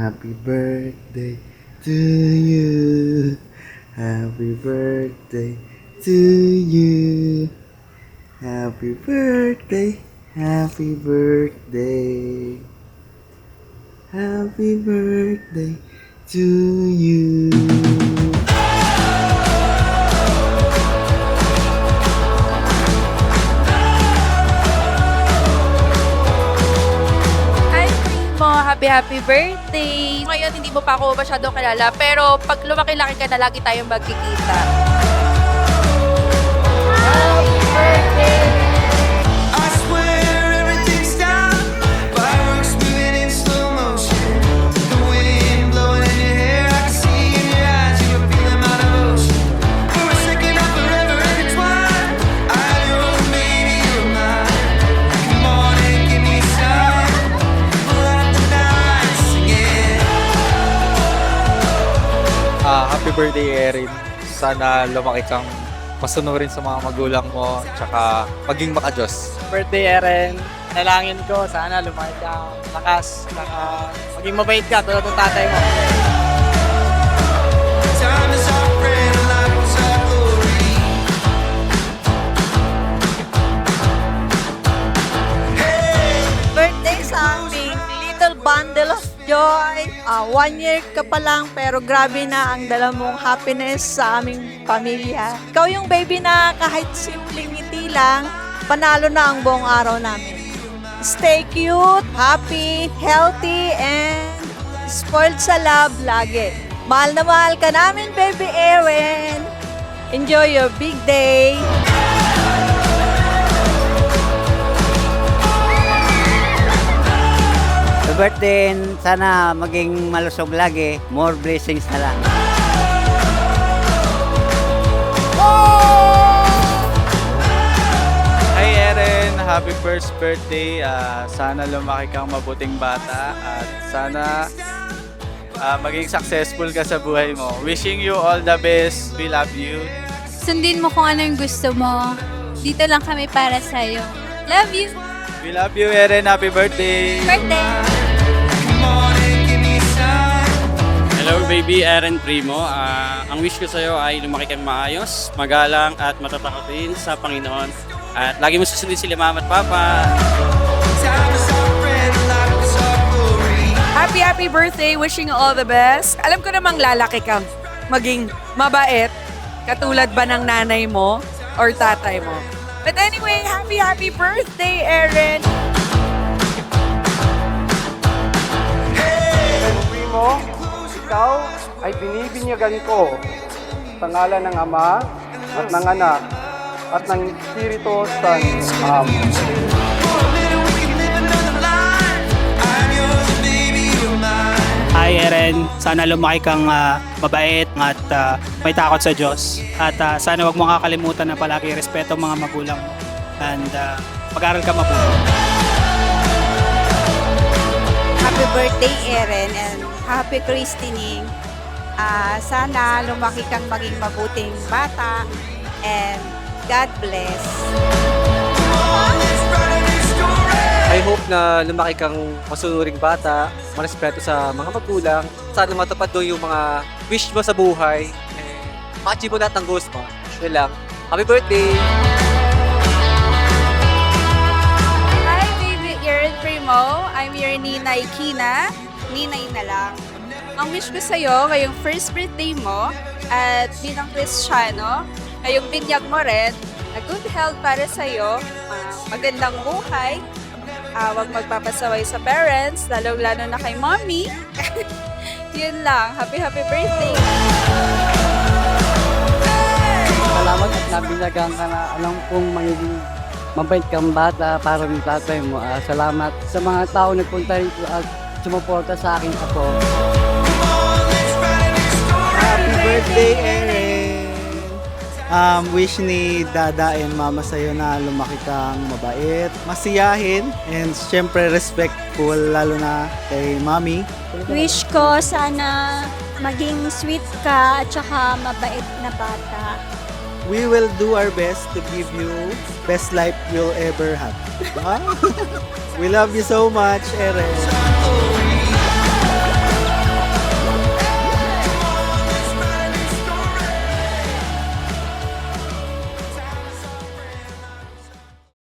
Happy birthday to you. Happy birthday to you. Happy birthday. Happy birthday. Happy birthday to you. Hi, Primo! Happy birthday! Ngayon, hindi mo pa ako masyadong kilala, pero pag lumaki-laki ka na, lagi tayong magkikita. Happy birthday! I swear everything's down. Fireworks moving in slow motion. The wind blowing in your hair. I can see in your eyes you were feeling my devotion. For a second, I'm forever intertwined. I'm yours, baby, you're mine. Come on and give me a sign. We'll light the night singing. Happy birthday, Erin. Sana lumaki kang masunurin sa mga magulang mo, tsaka maging makajos. Birthday, Eren. Nalangin ko, sana lumaki ka, lakas, saka maging mabait ka tulad ng tatay mo. Time is our friend, life is our glory. Birthday sa aming little bundle of joy. 1 year ka pa lang pero grabe na ang dala mong happiness sa aming pamilya. Ikaw yung baby na kahit simpleng ngiti lang, panalo na ang buong araw namin. Stay cute, happy, healthy, and spoiled sa love lagi. Mahal na mahal ka namin, baby Erin. Enjoy your big day. Sa birthday, sana maging malusog lagi. More blessings na lang. Hi, Erin! Happy first birthday. Sana lumaki kang mabuting bata at sana maging successful ka sa buhay mo. Wishing you all the best. We love you. Sundin mo kung ano yung gusto mo. Dito lang kami para sa'yo. Love you! We love you, Erin. Happy birthday! Birthday! Come on and give me a sign. Hello baby, Eren Primo. Ang wish ko sa'yo ay lumaki kang maayos, magalang at matatakotin sa Panginoon. At lagi mo susundin sila mama at papa. Time is our friend, life is our glory. Happy birthday! Wishing you all the best. Alam ko namang lalaki kang maging mabait, katulad ba ng nanay mo or tatay mo. But anyway, happy birthday, Erin! Primo, ikaw ay binibinyagan ko sa ngalan ng Ama at ng Anak at ng Espiritu Santo. I'm yours, baby, you're mine. Hi, Eren. Sana lumaki kang mabait at may takot sa Diyos. At sana wag mo kakalimutan na palagi respeto ang mga magulang mo. And mag-aral ka mabuti. Happy birthday, Erin, and happy christening. Sana lumaki kang maging mabuting bata, and God bless. Let's write a new story. I hope na lumaki kang masunuring bata, marespeto sa mga magulang. Sana matupad doon yung mga wish mo sa buhay. Ma-achieve mo lahat ng goals mo. Yun lang. Happy birthday! Hi, baby Erin Primo. I'm your Ninay Kina. Ninay na lang. Ang wish ko sa'yo, ngayong first birthday mo, at bilang Kristiyano, ngayong binyag mo rin, na good health para sa'yo, magandang buhay, huwag magpapasaway sa parents, lalong-lalo na kay mommy. Yun lang. Happy birthday! Salamat at nabinyagan ka na alam kong magiging mabait kang bata para ng tatay mo. Salamat sa mga tao na nagpunta rito at sumuporta sa akin ako. Happy birthday, Erin! Wish ni Dada and Mama sa'yo na lumaki kang mabait, masiyahin, and syempre respectful, lalo na kay Mami. Wish ko sana maging sweet ka at saka mabait na bata. We will do our best to give you best life you'll ever have. We love you so much, Erin.